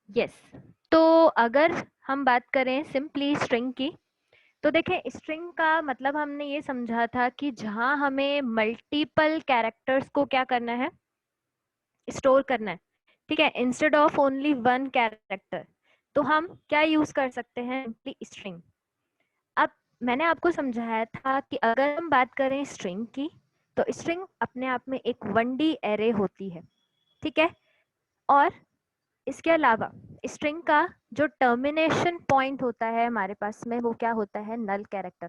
Yes. तो अगर हम बात करें सिंपली स्ट्रिंग की, तो देखें स्ट्रिंग का मतलब हमने ये समझा था कि जहां हमें मल्टीपल कैरेक्टर्स को क्या करना है, स्टोर करना है, ठीक है, instead of only one character, तो हम क्या यूज कर सकते हैं, सिंपली स्ट्रिंग। अब मैंने आपको समझाया था कि अगर हम बात करें स्ट्रिंग की, तो स्ट्रिंग अपने आप में एक 1D एरे होती है, ठीक है। और इसके अलावा स्ट्रिंग का जो टर्मिनेशन पॉइंट होता है हमारे पास में, वो क्या होता है, नल कैरेक्टर,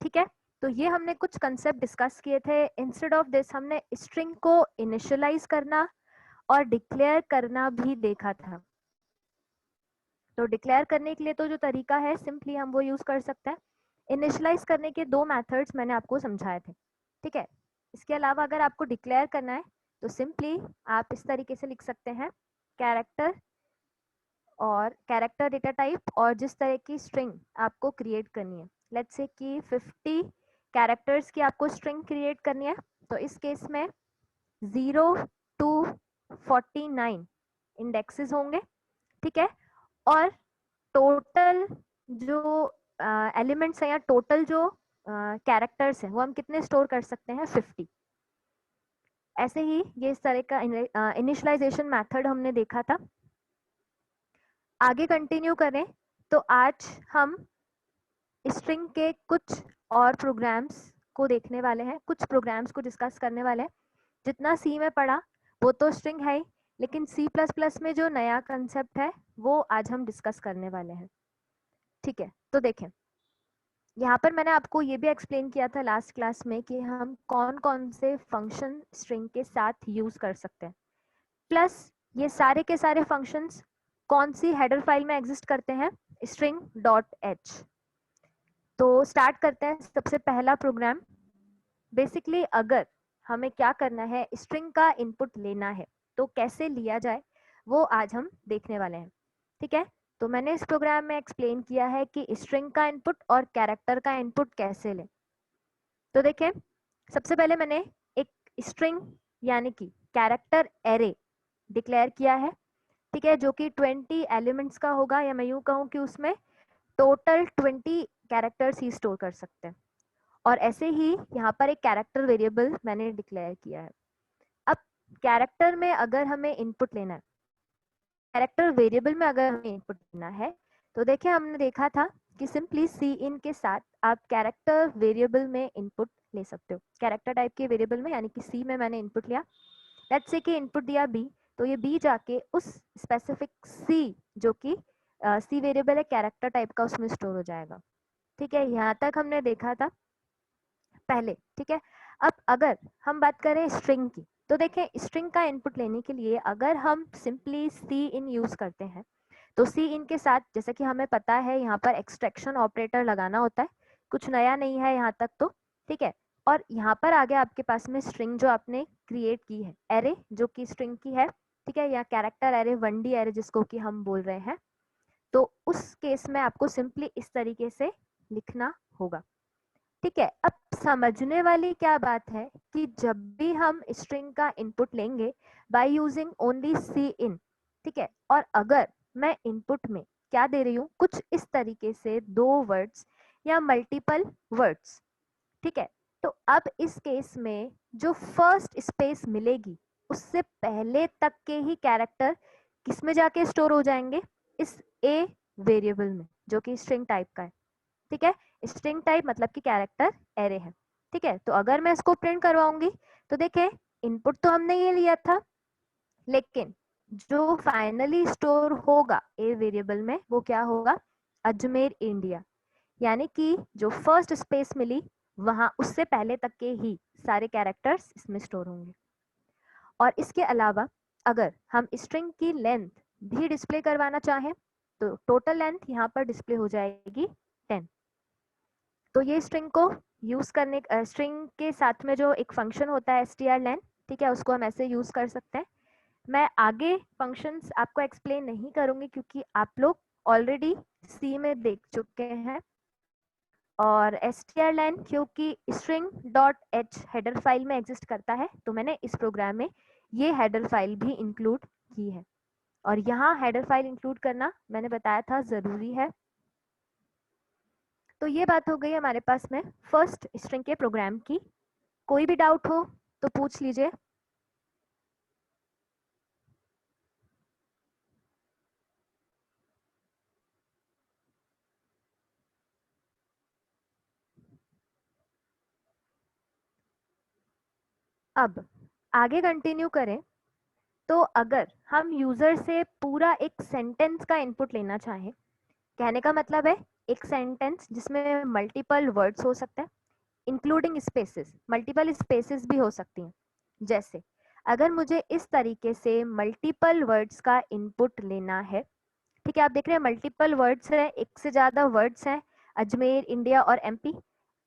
ठीक है। तो ये हमने कुछ कंसेप्ट डिस्कस किए थे। इंस्टेड ऑफ दिस हमने स्ट्रिंग को इनिशियलाइज करना और डिक्लेयर करना भी देखा था। तो डिक्लेयर करने के लिए तो जो तरीका है सिंपली हम वो यूज कर सकते हैं। इनिशियलाइज करने के दो मेथड्स मैंने आपको समझाए थे, ठीक है। इसके अलावा अगर आपको डिक्लेयर करना है तो सिंपली आप इस तरीके से लिख सकते हैं, कैरेक्टर और कैरेक्टर डेटा टाइप, और जिस तरह की स्ट्रिंग आपको क्रिएट करनी है, लेट्स से कि 50 कैरेक्टर्स की आपको स्ट्रिंग क्रिएट करनी है, तो इस केस में 0 to 49 इंडेक्सेस होंगे, ठीक है। और टोटल जो एलिमेंट्स हैं या टोटल जो कैरेक्टर्स हैं वो हम कितने स्टोर कर सकते हैं, 50। ऐसे ही ये इस तरह का इनिशियलाइजेशन मेथड हमने देखा था। आगे कंटिन्यू करें तो आज हम स्ट्रिंग के कुछ और प्रोग्राम्स को देखने वाले हैं, कुछ प्रोग्राम्स को डिस्कस करने वाले हैं। जितना सी में पढ़ा वो तो स्ट्रिंग है ही, लेकिन सी प्लस प्लस में जो नया कंसेप्ट है वो आज हम डिस्कस करने वाले हैं, ठीक है। तो देखें, यहाँ पर मैंने आपको ये भी एक्सप्लेन किया था लास्ट क्लास में कि हम कौन कौन से फंक्शन स्ट्रिंग के साथ यूज कर सकते हैं, प्लस ये सारे के सारे फंक्शंस कौन सी हेडर फाइल में एग्जिस्ट करते हैं, string.h। तो स्टार्ट करते हैं। सबसे पहला प्रोग्राम, बेसिकली अगर हमें क्या करना है, स्ट्रिंग का इनपुट लेना है तो कैसे लिया जाए वो आज हम देखने वाले हैं, ठीक है। तो मैंने इस प्रोग्राम में एक्सप्लेन किया है कि स्ट्रिंग का इनपुट और कैरेक्टर का इनपुट कैसे लें। तो देखें, सबसे पहले मैंने एक स्ट्रिंग यानी कि कैरेक्टर एरे डिक्लेयर किया है, ठीक है, जो कि 20 एलिमेंट्स का होगा, या मैं यूं कहूं कि उसमें टोटल 20 कैरेक्टर्स ही स्टोर कर सकते हैं। और ऐसे ही यहाँ पर एक कैरेक्टर वेरिएबल मैंने डिक्लेयर किया है। अब कैरेक्टर में अगर हमें इनपुट लेना है, कैरेक्टर वेरिएबल में अगर हमें इनपुट लेना है, तो देखिए हमने देखा था कि सिंपली सी इन के साथ आप कैरेक्टर वेरिएबल में इनपुट ले सकते हो। कैरेक्टर टाइप के वेरिएबल में, यानी कि सी में मैंने इनपुट लिया, लेट्स से कि इनपुट दिया बी, तो ये बी जाके उस स्पेसिफिक सी, जो कि सी वेरिएबल है कैरेक्टर टाइप का, उसमें स्टोर हो जाएगा, ठीक है। यहाँ तक हमने देखा था पहले, ठीक है। अब अगर हम बात करें स्ट्रिंग की, तो देखें स्ट्रिंग का इनपुट लेने के लिए अगर हम सिंपली सी इन यूज करते हैं, तो सी इन के साथ जैसे कि हमें पता है यहाँ पर एक्सट्रैक्शन ऑपरेटर लगाना होता है, कुछ नया नहीं है यहाँ तक तो, ठीक है। और यहाँ पर आगे आपके पास में स्ट्रिंग जो आपने क्रिएट की है, एरे जो कि स्ट्रिंग की है, ठीक है, या कैरेक्टर एरे, 1D एरे जिसको कि हम बोल रहे हैं, तो उस केस में आपको सिंपली इस तरीके से लिखना होगा, ठीक है। अब समझने वाली क्या बात है कि जब भी हम स्ट्रिंग का इनपुट लेंगे बाय यूजिंग ओनली सी इन, ठीक है, और अगर मैं इनपुट में क्या दे रही हूँ, कुछ इस तरीके से दो वर्ड्स या मल्टीपल वर्ड्स, ठीक है, तो अब इस केस में जो फर्स्ट स्पेस मिलेगी उससे पहले तक के ही कैरेक्टर किस में जाके स्टोर हो जाएंगे, इस ए वेरिएबल में जो कि स्ट्रिंग टाइप का है, ठीक है। स्ट्रिंग टाइप मतलब कि कैरेक्टर एरे है, ठीक है। तो अगर मैं इसको प्रिंट करवाऊंगी तो देखें इनपुट तो हमने ये लिया था, लेकिन जो फाइनली स्टोर होगा ए वेरिएबल में वो क्या होगा, अजमेर इंडिया, यानी कि जो फर्स्ट स्पेस मिली वहां उससे पहले तक के ही सारे कैरेक्टर्स इसमें स्टोर होंगे। और इसके अलावा अगर हम स्ट्रिंग की लेंथ भी डिस्प्ले करवाना चाहें तो टोटल लेंथ यहाँ पर डिस्प्ले हो जाएगी 10। तो ये स्ट्रिंग को यूज करने, स्ट्रिंग के साथ में जो एक फंक्शन होता है strlen, ठीक है, उसको हम ऐसे यूज कर सकते हैं। मैं आगे फंक्शंस आपको एक्सप्लेन नहीं करूंगी क्योंकि आप लोग ऑलरेडी सी में देख चुके हैं। और strlen क्योंकि string.h हेडर फाइल में एग्जिस्ट करता है, तो मैंने इस प्रोग्राम में ये हेडर फाइल भी इंक्लूड की है, और यहाँ हेडर फाइल इंक्लूड करना मैंने बताया था जरूरी है। तो ये बात हो गई हमारे पास में फर्स्ट स्ट्रिंग के प्रोग्राम की। कोई भी डाउट हो तो पूछ लीजिए। अब आगे कंटिन्यू करें तो अगर हम यूजर से पूरा एक सेंटेंस का इनपुट लेना चाहें, कहने का मतलब है एक सेंटेंस जिसमें मल्टीपल वर्ड्स हो सकते हैं इंक्लूडिंग स्पेसेस, मल्टीपल स्पेसेस भी हो सकती हैं। जैसे अगर मुझे इस तरीके से मल्टीपल वर्ड्स का इनपुट लेना है, ठीक है, आप देख रहे हैं मल्टीपल वर्ड्स है, एक से ज्यादा वर्ड्स हैं, अजमेर, इंडिया और एमपी।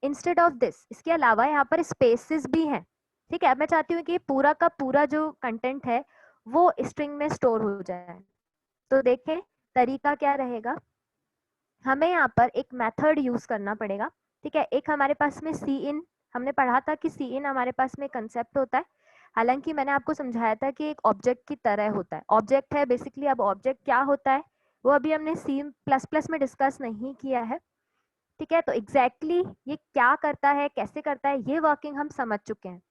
इंस्टेड ऑफ दिस, इसके अलावा यहाँ पर स्पेसेस भी हैं। ठीक है, अब मैं चाहती हूँ कि पूरा का पूरा जो कंटेंट है वो स्ट्रिंग में स्टोर हो जाए। तो देखें तरीका क्या रहेगा, हमें यहाँ पर एक मेथड यूज करना पड़ेगा। ठीक है, एक हमारे पास में सी इन, हमने पढ़ा था कि सी इन हमारे पास में कंसेप्ट होता है। हालांकि मैंने आपको समझाया था कि एक ऑब्जेक्ट की तरह होता है, ऑब्जेक्ट है बेसिकली। अब ऑब्जेक्ट क्या होता है वो अभी हमने सी प्लस प्लस में डिस्कस नहीं किया है। ठीक है, तो एग्जैक्टली ये क्या करता है, कैसे करता है, ये वर्किंग हम समझ चुके हैं।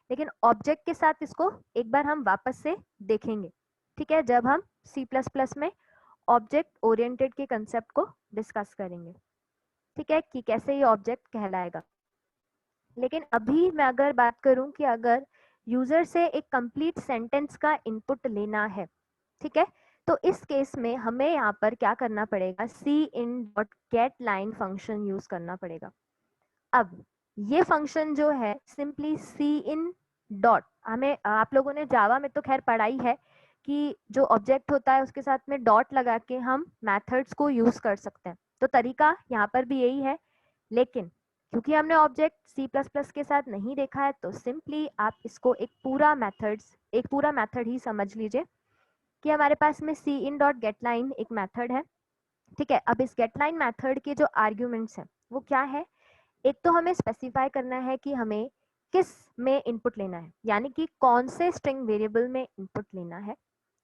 लेकिन ऑब्जेक्ट के साथ इसको एक बार हम वापस से देखेंगे। ठीक है, जब हम सी प्लस प्लस में ऑब्जेक्ट ओरिएंटेड के कंसेप्ट को डिस्कस करेंगे। ठीक है, कि कैसे ये ऑब्जेक्ट कहलाएगा। लेकिन अभी मैं अगर बात करूं कि अगर यूजर से एक कंप्लीट सेंटेंस का इनपुट लेना है, ठीक है, तो इस केस में हमें यहाँ पर क्या करना पड़ेगा, cin dot getline function use करना पड़ेगा। अब ये फंक्शन जो है सिंपली सी इन डॉट, हमें आप लोगों ने जावा में तो खैर पढ़ाई है कि जो ऑब्जेक्ट होता है उसके साथ में डॉट लगा के हम मेथड्स को यूज कर सकते हैं। तो तरीका यहाँ पर भी यही है, लेकिन क्योंकि हमने ऑब्जेक्ट सी प्लस प्लस के साथ नहीं देखा है तो सिंपली आप इसको एक पूरा मेथड ही समझ लीजिए कि हमारे पास में सी इन डॉट गेट लाइन एक मेथड है। ठीक है, अब इस गेट लाइन मेथड के जो आर्ग्यूमेंट्स हैं वो क्या है, एक तो हमें स्पेसिफाई करना है कि हमें किस में इनपुट लेना है, यानी कि कौन से स्ट्रिंग वेरिएबल में इनपुट लेना है।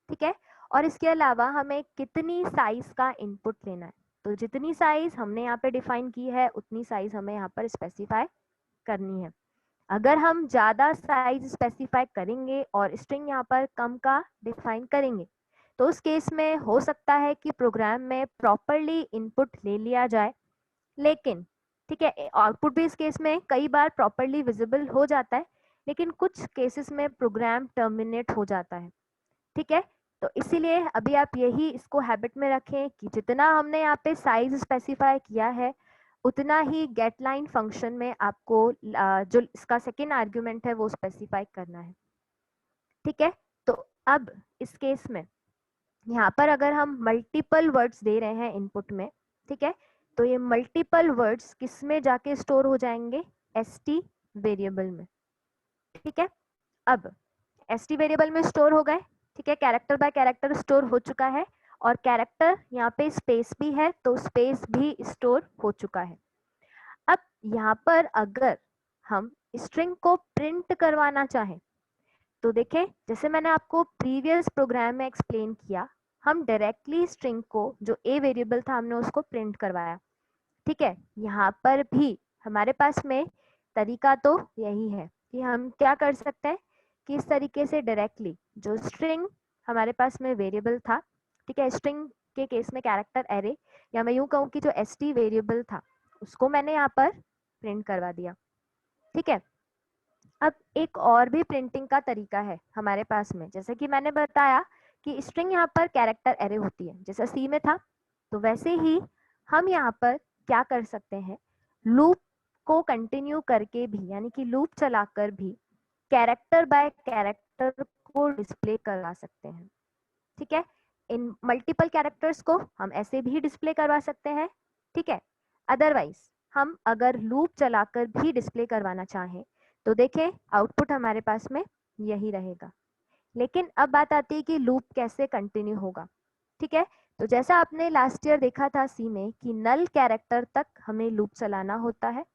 ठीक है, और इसके अलावा हमें कितनी साइज का इनपुट लेना है। तो जितनी साइज हमने यहाँ पे डिफाइन की है उतनी साइज हमें यहाँ पर स्पेसिफाई करनी है। अगर हम ज्यादा साइज स्पेसिफाई करेंगे और स्ट्रिंग यहाँ पर कम का डिफाइन करेंगे तो उस केस में हो सकता है कि प्रोग्राम में प्रॉपरली इनपुट ले लिया जाए, लेकिन ठीक है आउटपुट भी इस केस में कई बार प्रॉपरली विजिबल हो जाता है, लेकिन कुछ केसेस में प्रोग्राम टर्मिनेट हो जाता है। ठीक है, तो इसीलिए अभी आप यही इसको हैबिट में रखें कि जितना हमने यहाँ पे साइज स्पेसिफाई किया है उतना ही गेट लाइन फंक्शन में आपको जो इसका सेकेंड आर्ग्यूमेंट है वो स्पेसिफाई करना है। ठीक है, तो अब इस केस में यहाँ पर अगर हम मल्टीपल वर्ड्स दे रहे हैं इनपुट में, ठीक है, तो ये मल्टीपल वर्ड्स किस में जाके स्टोर हो जाएंगे, एसटी वेरिएबल में। ठीक है, अब एसटी वेरिएबल में स्टोर हो गए। ठीक है, कैरेक्टर बाय कैरेक्टर स्टोर हो चुका है और कैरेक्टर यहाँ पे स्पेस भी है तो स्पेस भी स्टोर हो चुका है। अब यहाँ पर अगर हम स्ट्रिंग को प्रिंट करवाना चाहें तो देखें जैसे मैंने आपको प्रीवियस प्रोग्राम में एक्सप्लेन किया, हम डायरेक्टली स्ट्रिंग को जो ए वेरिएबल था हमने उसको प्रिंट करवाया। ठीक है, यहाँ पर भी हमारे पास में तरीका तो यही है कि हम क्या कर सकते हैं कि इस तरीके से डायरेक्टली जो स्ट्रिंग हमारे पास में वेरिएबल था, ठीक है, स्ट्रिंग के केस में कैरेक्टर एरे, या मैं यूं कहूँ कि जो एसटी वेरिएबल था उसको मैंने यहाँ पर प्रिंट करवा दिया। ठीक है, अब एक और भी प्रिंटिंग का तरीका है हमारे पास में, जैसे कि मैंने बताया कि स्ट्रिंग यहाँ पर कैरेक्टर एरे होती है जैसा सी में था, तो वैसे ही हम यहाँ पर क्या कर सकते हैं, लूप को कंटिन्यू करके भी, यानी कि लूप चलाकर भी कैरेक्टर बाय कैरेक्टर को डिस्प्ले करवा सकते हैं। ठीक है, इन मल्टीपल कैरेक्टर्स को हम ऐसे भी डिस्प्ले करवा सकते हैं। ठीक है, अदरवाइज हम अगर लूप चलाकर भी डिस्प्ले करवाना चाहें तो देखें आउटपुट हमारे पास में यही रहेगा। लेकिन अब बात आती है कि लूप कैसे कंटिन्यू होगा। ठीक है, तो जैसा आपने लास्ट ईयर देखा था सी में कि नल कैरेक्टर तक हमें लूप चलाना होता है।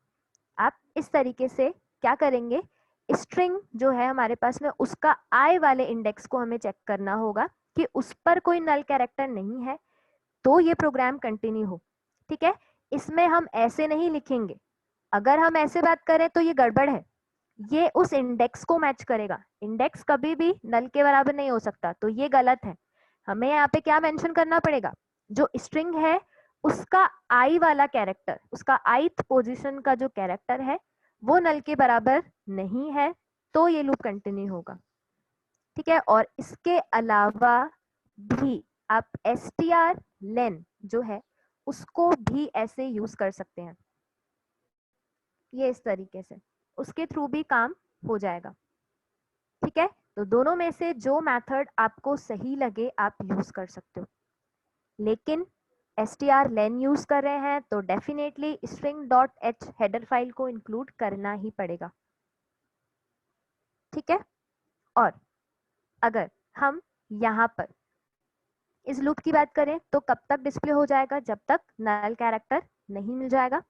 आप इस तरीके से क्या करेंगे, स्ट्रिंग जो है हमारे पास में उसका आई वाले इंडेक्स को हमें चेक करना होगा कि उस पर कोई नल कैरेक्टर नहीं है तो ये प्रोग्राम कंटिन्यू हो। ठीक है, इसमें हम ऐसे नहीं लिखेंगे, अगर हम ऐसे बात करें तो ये गड़बड़ है, ये उस इंडेक्स को मैच करेगा, इंडेक्स कभी भी नल के बराबर नहीं हो सकता, तो ये गलत है। हमें यहाँ पे क्या मेंशन करना पड़ेगा, जो स्ट्रिंग है उसका आई वाला कैरेक्टर, उसका ith पोजीशन का जो कैरेक्टर है वो नल के बराबर नहीं है तो ये लूप कंटिन्यू होगा। ठीक है, और इसके अलावा भी आप strlen जो है उसको भी ऐसे यूज कर सकते हैं, ये इस तरीके से, उसके थ्रू भी काम हो जाएगा। ठीक है, तो दोनों में से जो मेथड आपको सही लगे आप यूज कर सकते हो, लेकिन strlen यूज कर रहे हैं तो डेफिनेटली string.h हेडर फाइल को इंक्लूड करना ही पड़ेगा। ठीक है, और अगर हम यहाँ पर इस लूप की बात करें तो कब तक डिस्प्ले हो जाएगा, जब तक नल कैरेक्टर नहीं मिल जाएगा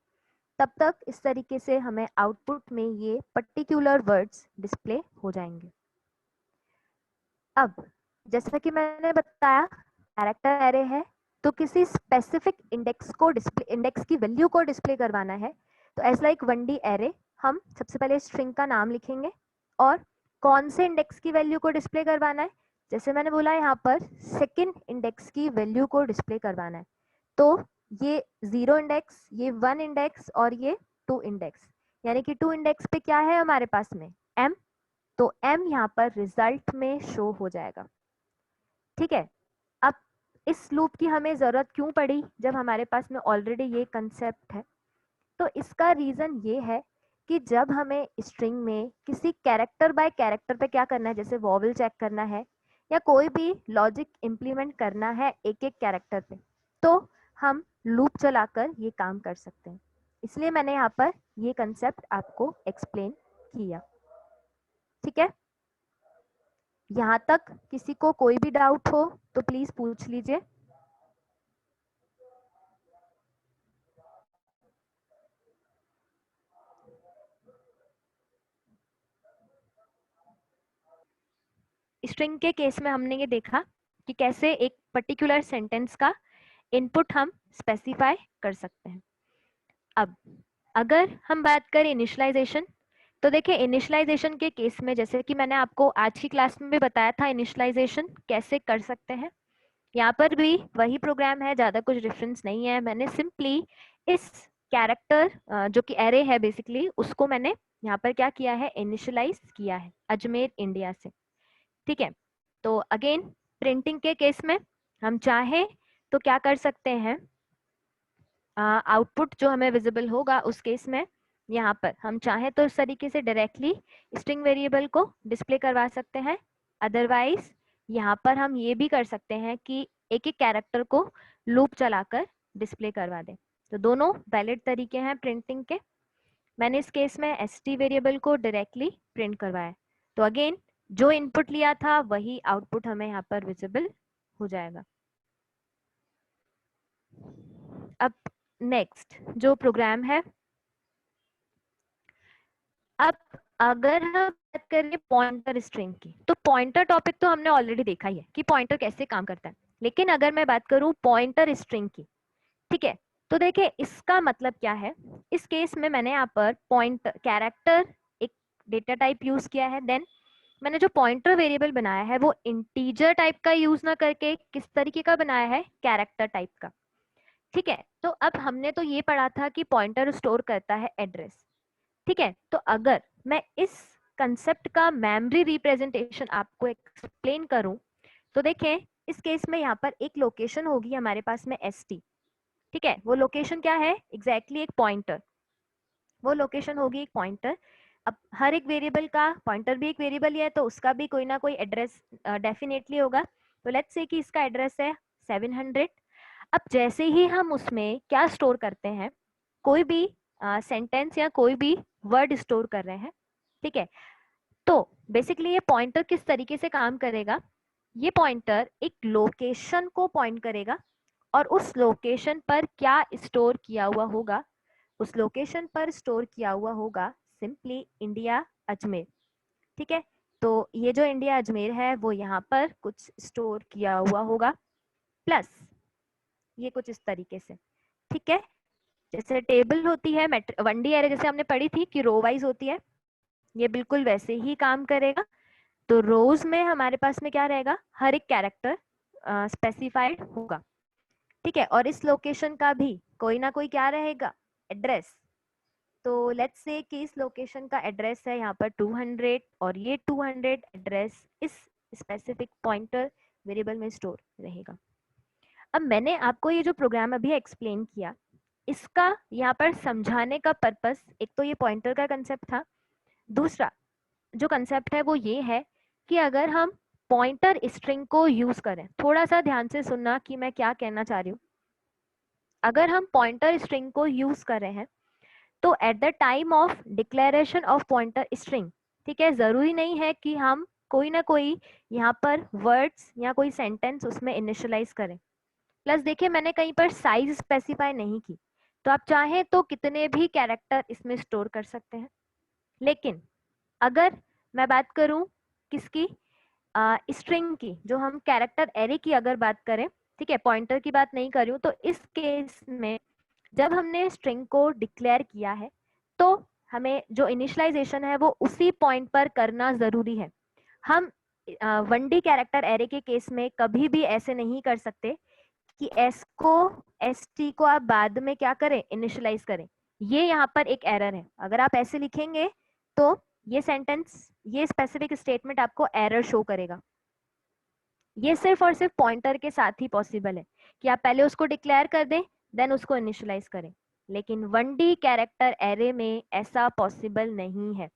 तब तक इस तरीके से हमें आउटपुट में ये पर्टिकुलर वर्ड्स डिस्प्ले हो जाएंगे। अब जैसा कि मैंने बताया कैरेक्टर एरे है तो किसी स्पेसिफिक इंडेक्स को डिस्प्ले, इंडेक्स की वैल्यू को डिस्प्ले करवाना है तो एज लाइक 1D एरे हम सबसे पहले स्ट्रिंग का नाम लिखेंगे और कौन से इंडेक्स की वैल्यू को डिस्प्ले करवाना है, जैसे मैंने बोला यहाँ पर सेकंड इंडेक्स की वैल्यू को डिस्प्ले करवाना है, तो ये 0 इंडेक्स, ये 1 इंडेक्स और ये 2 इंडेक्स, यानी कि 2 इंडेक्स पे क्या है हमारे पास में m, तो m यहाँ पर रिजल्ट में शो हो जाएगा। ठीक है, अब इस लूप की हमें जरूरत क्यों पड़ी जब हमारे पास में ऑलरेडी ये कंसेप्ट है, तो इसका रीजन ये है कि जब हमें स्ट्रिंग में किसी कैरेक्टर बाय कैरेक्टर पे क्या करना है, जैसे वॉवल चेक करना है या कोई भी लॉजिक इंप्लीमेंट करना है एक एक कैरेक्टर पे, तो हम लूप चलाकर ये काम कर सकते हैं, इसलिए मैंने यहाँ पर ये कंसेप्ट आपको एक्सप्लेन किया। ठीक है, यहाँ तक किसी को कोई भी डाउट हो तो प्लीज पूछ लीजिए। स्ट्रिंग के केस में हमने ये देखा कि कैसे एक पर्टिकुलर सेंटेंस का इनपुट हम स्पेसिफाई कर सकते हैं। अब अगर हम बात करें इनिशियलाइजेशन, तो देखिए इनिशियलाइजेशन के केस में जैसे कि मैंने आपको आज की क्लास में भी बताया था इनिशियलाइजेशन कैसे कर सकते हैं, यहाँ पर भी वही प्रोग्राम है, ज्यादा कुछ डिफरेंस नहीं है। मैंने सिंपली इस कैरेक्टर जो कि एरे है बेसिकली उसको मैंने यहाँ पर क्या किया है, इनिशियलाइज किया है अजमेर इंडिया से। ठीक है, तो अगेन प्रिंटिंग के केस में हम चाहें तो क्या कर सकते हैं, आउटपुट जो हमें विजिबल होगा उस केस में यहाँ पर हम चाहें तो इस तरीके से डायरेक्टली स्ट्रिंग वेरिएबल को डिस्प्ले करवा सकते हैं, अदरवाइज यहाँ पर हम ये भी कर सकते हैं कि एक एक कैरेक्टर को लूप चलाकर डिस्प्ले करवा दें, तो दोनों वैलिड तरीके हैं प्रिंटिंग के। मैंने इस केस में st वेरिएबल को डायरेक्टली प्रिंट करवाया, तो अगेन जो इनपुट लिया था वही आउटपुट हमें यहाँ पर विजिबल हो जाएगा। अब नेक्स्ट जो प्रोग्राम है, अब अगर हम बात करें पॉइंटर स्ट्रिंग की, तो पॉइंटर टॉपिक तो हमने ऑलरेडी देखा ही है कि पॉइंटर कैसे काम करता है, लेकिन अगर मैं बात करूं पॉइंटर स्ट्रिंग की, ठीक है, तो देखिए इसका मतलब क्या है। इस केस में मैंने यहाँ पर पॉइंटर कैरेक्टर एक डेटा टाइप यूज किया है, देन मैंने जो पॉइंटर वेरिएबल बनाया है वो इंटीजर टाइप का यूज ना करके किस तरीके का बनाया है, कैरेक्टर टाइप का। ठीक है, तो अब हमने तो ये पढ़ा था कि पॉइंटर स्टोर करता है एड्रेस। ठीक है, तो अगर मैं इस कंसेप्ट का मेमोरी रिप्रेजेंटेशन आपको एक्सप्लेन करूं तो देखें इस केस में यहाँ पर एक लोकेशन होगी हमारे पास में st। ठीक है, वो लोकेशन क्या है, एग्जैक्टली एक पॉइंटर, वो लोकेशन होगी एक पॉइंटर। अब हर एक वेरिएबल का पॉइंटर भी एक वेरिएबल ही है तो उसका भी कोई ना कोई एड्रेस डेफिनेटली होगा, तो लेट्स से कि इसका एड्रेस है 700। अब जैसे ही हम उसमें क्या स्टोर करते हैं, कोई भी सेंटेंस या कोई भी वर्ड स्टोर कर रहे हैं, ठीक है, तो बेसिकली ये पॉइंटर किस तरीके से काम करेगा, ये पॉइंटर एक लोकेशन को पॉइंट करेगा और उस लोकेशन पर क्या स्टोर किया हुआ होगा, उस लोकेशन पर स्टोर किया हुआ होगा सिंपली इंडिया अजमेर। ठीक है, तो ये जो इंडिया अजमेर है वो यहाँ पर कुछ स्टोर किया हुआ होगा, प्लस ये कुछ इस तरीके से, ठीक है। जैसे टेबल होती है, 1D एरे जैसे हमने पढ़ी थी कि रो वाइज होती है, ये बिल्कुल वैसे ही काम करेगा। तो रोज में हमारे पास में क्या रहेगा, हर एक कैरेक्टर स्पेसिफाइड होगा, ठीक है। और इस लोकेशन का भी कोई ना कोई क्या रहेगा, एड्रेस। तो लेट्स से कि इस लोकेशन का एड्रेस है यहाँ पर 200 और ये 200 एड्रेस इस स्पेसिफिक पॉइंटर वेरिएबल में स्टोर रहेगा। अब मैंने आपको ये जो प्रोग्राम अभी एक्सप्लेन किया, इसका यहाँ पर समझाने का पर्पस, एक तो ये पॉइंटर का कंसेप्ट था, दूसरा जो कंसेप्ट है वो ये है कि अगर हम पॉइंटर स्ट्रिंग को यूज करें, थोड़ा सा ध्यान से सुनना कि मैं क्या कहना चाह रही हूँ। अगर हम पॉइंटर स्ट्रिंग को यूज कर रहे हैं तो at the time of declaration of pointer string, ठीक है, जरूरी नहीं है कि हम कोई ना कोई यहाँ पर वर्ड्स या कोई सेंटेंस उसमें इनिशियलाइज करें। प्लस देखिए मैंने कहीं पर साइज स्पेसिफाई नहीं की, तो आप चाहें तो कितने भी कैरेक्टर इसमें स्टोर कर सकते हैं। लेकिन अगर मैं बात करूं किसकी, स्ट्रिंग की, जो हम कैरेक्टर एरे की अगर बात करें, ठीक है, पॉइंटर की बात नहीं कर रही हूँ, तो इस केस में जब हमने स्ट्रिंग को डिक्लेयर किया है तो हमें जो इनिशियलाइजेशन है वो उसी पॉइंट पर करना जरूरी है। हम 1D कैरेक्टर एरे के केस में कभी भी ऐसे नहीं कर सकते कि एस को एस टी को आप बाद में क्या करें, इनिशियलाइज करें। ये यहाँ पर एक एरर है, अगर आप ऐसे लिखेंगे तो ये सेंटेंस, ये स्पेसिफिक स्टेटमेंट आपको एरर शो करेगा। ये सिर्फ और सिर्फ पॉइंटर के साथ ही पॉसिबल है कि आप पहले उसको डिक्लेयर कर दें देन उसको इनिशियलाइज करें, लेकिन 1D कैरेक्टर एरे में ऐसा पॉसिबल नहीं है।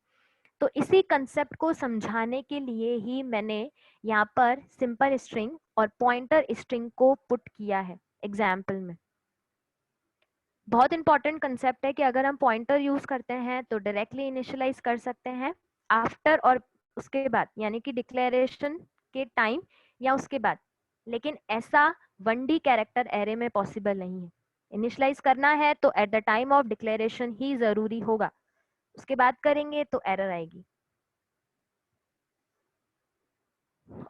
तो इसी कंसेप्ट को समझाने के लिए ही मैंने यहाँ पर सिंपल स्ट्रिंग और पॉइंटर स्ट्रिंग को पुट किया है एग्जाम्पल में। बहुत इंपॉर्टेंट कंसेप्ट है कि अगर हम पॉइंटर यूज करते हैं तो डायरेक्टली इनिशियलाइज कर सकते हैं आफ्टर और उसके बाद, यानी कि डिक्लेरेशन के टाइम या उसके बाद, लेकिन ऐसा 1D कैरेक्टर एरे में पॉसिबल नहीं है। इनिशियलाइज करना है तो at the time of declaration ही जरूरी होगा, उसके बाद करेंगे तो एरर आएगी।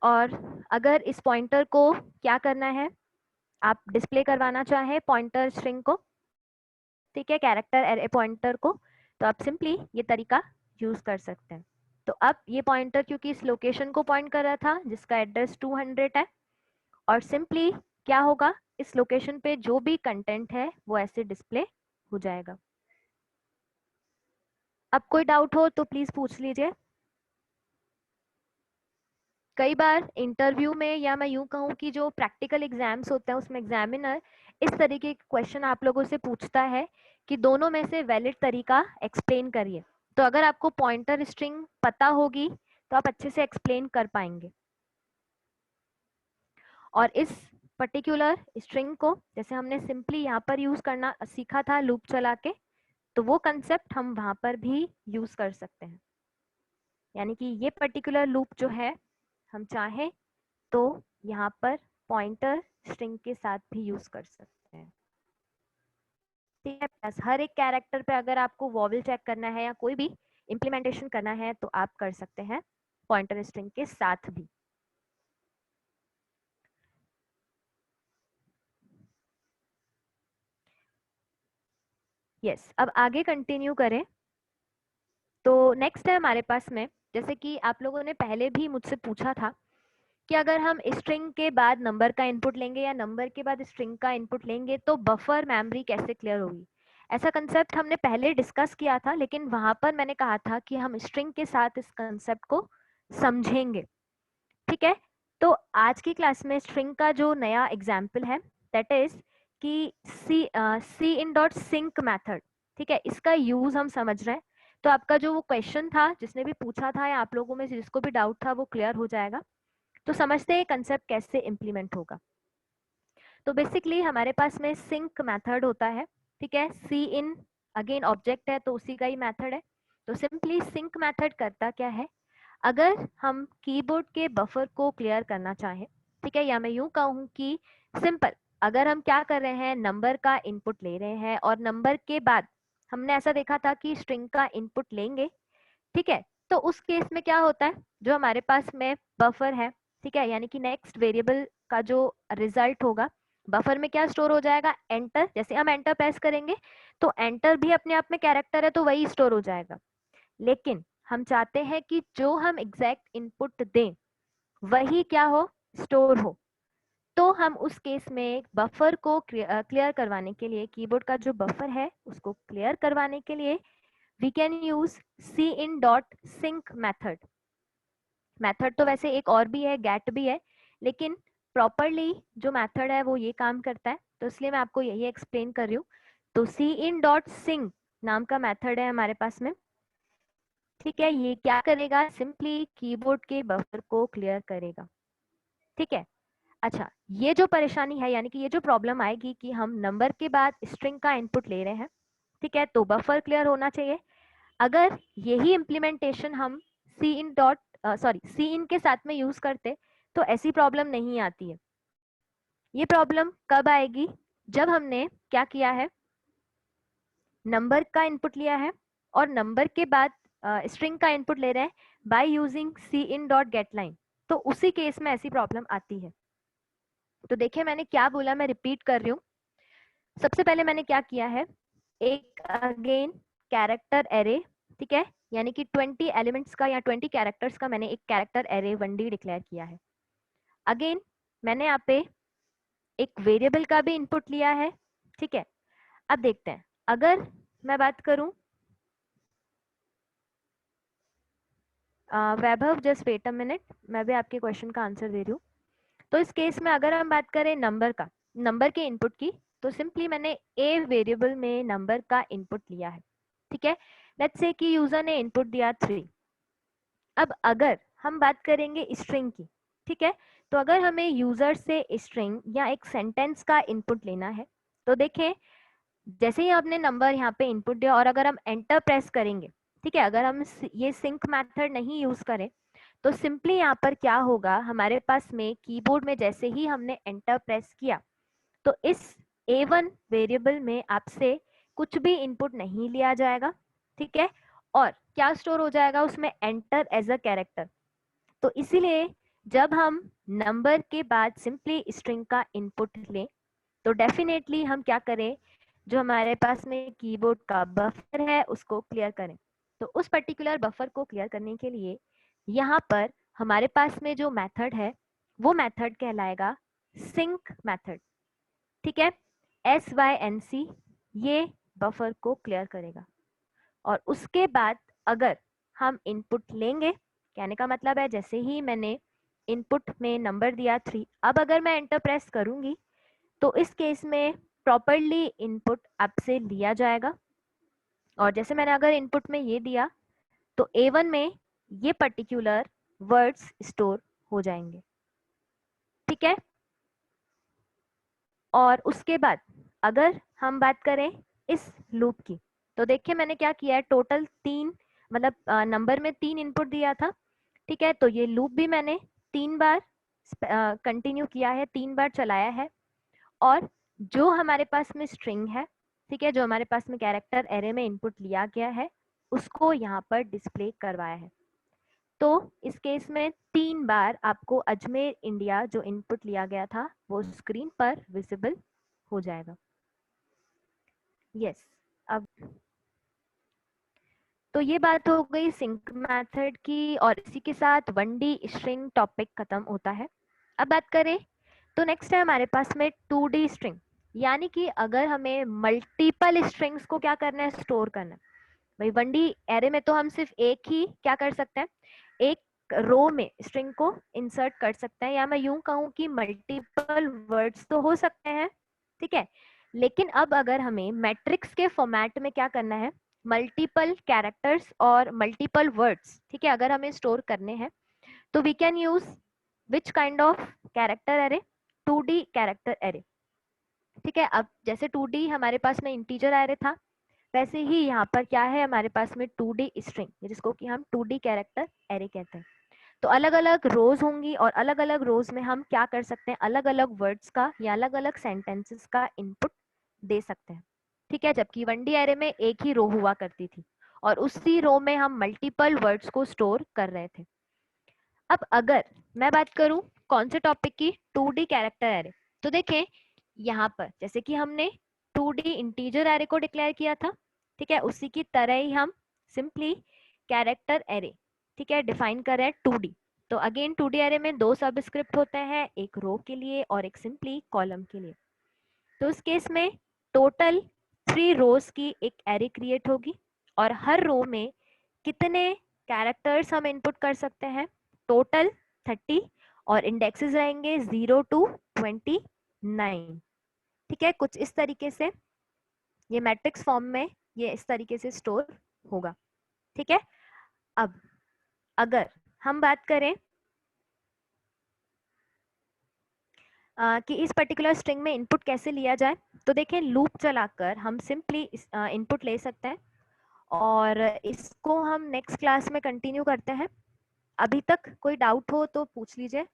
और अगर इस पॉइंटर को क्या करना है, आप डिस्प्ले करवाना चाहें पॉइंटर स्ट्रिंग को, ठीक है, कैरेक्टर एरे पॉइंटर को, तो आप सिंपली ये तरीका यूज कर सकते हैं। तो अब ये पॉइंटर क्योंकि इस लोकेशन को पॉइंट कर रहा था जिसका एड्रेस 200 है, और सिंपली क्या होगा, इस लोकेशन पे जो भी कंटेंट है वो ऐसे डिस्प्ले हो जाएगा। अब कोई डाउट हो तो प्लीज पूछ लीजिए। कई बार इंटरव्यू में, या मैं यूं कहूँ कि जो प्रैक्टिकल एग्जाम्स होते हैं उसमें एग्जामिनर इस तरीके के क्वेश्चन आप लोगों से पूछता है कि दोनों में से वैलिड तरीका एक्सप्लेन करिए। तो अगर आपको पॉइंटर स्ट्रिंग पता होगी तो आप अच्छे से एक्सप्लेन कर पाएंगे। और इस पर्टिकुलर स्ट्रिंग को जैसे हमने सिंपली यहाँ पर यूज करना सीखा था लूप चला के, तो वो कंसेप्ट हम वहां पर भी यूज कर सकते हैं। यानी कि ये पर्टिकुलर लूप जो है हम चाहें तो यहाँ पर पॉइंटर स्ट्रिंग के साथ भी यूज कर सकते हैं, ठीक है। प्लस हर एक कैरेक्टर पे अगर आपको वॉवल चेक करना है या कोई भी इम्प्लीमेंटेशन करना है तो आप कर सकते हैं पॉइंटर स्ट्रिंग के साथ भी। यस, अब आगे कंटिन्यू करें तो नेक्स्ट है हमारे पास में, जैसे कि आप लोगों ने पहले भी मुझसे पूछा था कि अगर हम स्ट्रिंग के बाद नंबर का इनपुट लेंगे या नंबर के बाद स्ट्रिंग का इनपुट लेंगे तो बफर मेमोरी कैसे क्लियर होगी। ऐसा कंसेप्ट हमने पहले डिस्कस किया था, लेकिन वहां पर मैंने कहा था कि हम स्ट्रिंग के साथ इस कंसेप्ट को समझेंगे, ठीक है। तो आज की क्लास में स्ट्रिंग का जो नया एग्जाम्पल है दैट इज कि सी इन डॉट सिंक मैथड, ठीक है, इसका यूज हम समझ रहे हैं। तो आपका जो वो क्वेश्चन था जिसने भी पूछा था या आप लोगों में से जिसको भी डाउट था वो क्लियर हो जाएगा। तो समझते हैं कंसेप्ट कैसे इम्प्लीमेंट होगा। तो बेसिकली हमारे पास में सिंक मेथड होता है, ठीक है। सी इन अगेन ऑब्जेक्ट है तो उसी का ही मेथड है। तो सिंपली सिंक मेथड करता क्या है, अगर हम कीबोर्ड के बफर को क्लियर करना चाहें, ठीक है, या मैं यूं कहूं कि सिंपल, अगर हम क्या कर रहे हैं, नंबर का इनपुट ले रहे हैं और नंबर के बाद हमने ऐसा देखा था कि स्ट्रिंग का इनपुट लेंगे, ठीक है, तो उस केस में क्या होता है, जो हमारे पास में बफर है, ठीक है, यानी कि नेक्स्ट वेरिएबल का जो रिजल्ट होगा बफर में क्या स्टोर हो जाएगा, एंटर। जैसे हम एंटर प्रेस करेंगे तो एंटर भी अपने आप में कैरेक्टर है तो वही स्टोर हो जाएगा। लेकिन हम चाहते हैं कि जो हम एग्जैक्ट इनपुट दें वही क्या हो, स्टोर हो। तो हम उस केस में बफर को क्लियर करवाने के लिए, कीबोर्ड का जो बफर है उसको क्लियर करवाने के लिए we can use cin.sync method. Method तो वैसे एक और भी है, गेट भी है, लेकिन प्रॉपरली जो मेथड है वो ये काम करता है, तो इसलिए मैं आपको यही एक्सप्लेन कर रही हूँ। तो cin.sync नाम का मेथड है हमारे पास में, ठीक है। ये क्या करेगा, सिंपली कीबोर्ड के बफर को क्लियर करेगा, ठीक है। अच्छा, ये जो परेशानी है, यानी कि ये जो प्रॉब्लम आएगी कि हम नंबर के बाद स्ट्रिंग का इनपुट ले रहे हैं, ठीक है, तो बफर क्लियर होना चाहिए। अगर यही इम्प्लीमेंटेशन हम सी इन के साथ में यूज करते तो ऐसी प्रॉब्लम नहीं आती है। ये प्रॉब्लम कब आएगी, जब हमने क्या किया है, नंबर का इनपुट लिया है और नंबर के बाद स्ट्रिंग का इनपुट ले रहे हैं बाय यूजिंग cin.getLine, तो उसी केस में ऐसी प्रॉब्लम आती है। तो देखिए मैंने क्या बोला, मैं रिपीट कर रही हूँ। सबसे पहले मैंने क्या किया है, एक अगेन कैरेक्टर एरे, ठीक है, यानी कि 20 एलिमेंट्स का या 20 कैरेक्टर्स का मैंने एक कैरेक्टर एरे 1D डिक्लेयर किया है। अगेन मैंने यहाँ पे एक वेरिएबल का भी इनपुट लिया है, ठीक है। अब देखते हैं, अगर मैं बात करूं, वैभव जस्ट वेट अ मिनट, मैं भी आपके क्वेश्चन का आंसर दे रही हूँ। तो इस केस में अगर हम बात करें नंबर का, नंबर के इनपुट की, तो सिंपली मैंने ए वेरिएबल में नंबर का इनपुट लिया है, ठीक है। लेट्स से कि यूजर ने इनपुट दिया 3। अब अगर हम बात करेंगे स्ट्रिंग की, ठीक है, तो अगर हमें यूजर से स्ट्रिंग या एक सेंटेंस का इनपुट लेना है, तो देखें जैसे ही आपने नंबर यहाँ पे इनपुट दिया और अगर हम एंटर प्रेस करेंगे, ठीक है, अगर हम ये सिंक मेथड नहीं यूज करें तो सिंपली यहाँ पर क्या होगा, हमारे पास में कीबोर्ड में जैसे ही हमने एंटर प्रेस किया तो इस A1 वेरिएबल में आपसे कुछ भी इनपुट नहीं लिया जाएगा, ठीक है, और क्या स्टोर हो जाएगा उसमें, एंटर एज अ कैरेक्टर। तो इसीलिए जब हम नंबर के बाद सिंपली स्ट्रिंग का इनपुट लें तो डेफिनेटली हम क्या करें, जो हमारे पास में कीबोर्ड का बफर है उसको क्लियर करें। तो उस पर्टिकुलर बफर को क्लियर करने के लिए यहाँ पर हमारे पास में जो मेथड है वो मेथड कहलाएगा सिंक मेथड, ठीक है। SYNC ये बफर को क्लियर करेगा और उसके बाद अगर हम इनपुट लेंगे, कहने का मतलब है जैसे ही मैंने इनपुट में नंबर दिया 3, अब अगर मैं एंटर प्रेस करूंगी तो इस केस में प्रॉपरली इनपुट आपसे लिया जाएगा और जैसे मैंने अगर इनपुट में ये दिया तो A1 में ये पर्टिकुलर वर्ड्स स्टोर हो जाएंगे, ठीक है। और उसके बाद अगर हम बात करें इस लूप की, तो देखिए मैंने क्या किया है, टोटल 3 मतलब नंबर में 3 इनपुट दिया था, ठीक है। तो ये लूप भी मैंने 3 बार कंटिन्यू किया है, 3 बार चलाया है और जो हमारे पास में स्ट्रिंग है, ठीक है, जो हमारे पास में कैरेक्टर एरे में इनपुट लिया गया है उसको यहाँ पर डिस्प्ले करवाया है। तो इस केस में 3 बार आपको अजमेर इंडिया जो इनपुट लिया गया था वो स्क्रीन पर विजिबल हो जाएगा। यस, अब तो ये बात हो गई सिंक मेथड की और इसी के साथ 1D स्ट्रिंग टॉपिक खत्म होता है। अब बात करें तो नेक्स्ट है हमारे पास में 2D स्ट्रिंग, यानी कि अगर हमें मल्टीपल स्ट्रिंग्स को क्या करना है, स्टोर करना है। भाई 1D एरे में तो हम सिर्फ एक ही क्या कर सकते हैं, एक रो में स्ट्रिंग को इंसर्ट कर सकते हैं, या मैं यूं कहूं कि मल्टीपल वर्ड्स तो हो सकते हैं, ठीक है। लेकिन अब अगर हमें मैट्रिक्स के फॉर्मेट में क्या करना है, मल्टीपल कैरेक्टर्स और मल्टीपल वर्ड्स, ठीक है, अगर हमें स्टोर करने हैं तो we can use which kind of character array, 2D character array, ठीक है। अब जैसे 2D हमारे पास में इंटीजर एरे था, वैसे ही यहाँ पर क्या है हमारे पास में 2D स्ट्रिंग, जिसको कि हम 2D कैरेक्टर एरे कहते हैं। तो अलग अलग रोज होंगी और अलग अलग रोज में हम क्या कर सकते हैं, अलग अलग वर्ड्स का या अलग अलग सेंटेंसेस का इनपुट दे सकते हैं, ठीक है। जबकि 1D एरे में एक ही रो हुआ करती थी और उसी रो में हम मल्टीपल वर्ड्स को स्टोर कर रहे थे। अब अगर मैं बात करूं कौन से टॉपिक की, 2D कैरेक्टर एरे, तो देखें यहाँ पर जैसे कि हमने 2D इंटीजर एरे को डिक्लेयर किया था, ठीक है, उसी की तरह ही हम सिंपली कैरेक्टर एरे, ठीक है, डिफाइन कर रहे हैं 2D। तो अगेन 2D एरे में दो सबस्क्रिप्ट होते हैं, एक रो के लिए और एक सिंपली कॉलम के लिए। तो उस केस में टोटल 3 रोज की एक एरे क्रिएट होगी और हर रो में कितने कैरेक्टर्स हम इनपुट कर सकते हैं, टोटल 30 और इंडेक्सेस रहेंगे 0 to 29। ठीक है, कुछ इस तरीके से ये मैट्रिक्स फॉर्म में ये इस तरीके से स्टोर होगा। ठीक है, अब अगर हम बात करें कि इस पर्टिकुलर स्ट्रिंग में इनपुट कैसे लिया जाए, तो देखें लूप चलाकर हम सिंपली इनपुट ले सकते हैं और इसको हम नेक्स्ट क्लास में कंटिन्यू करते हैं। अभी तक कोई डाउट हो तो पूछ लीजिए।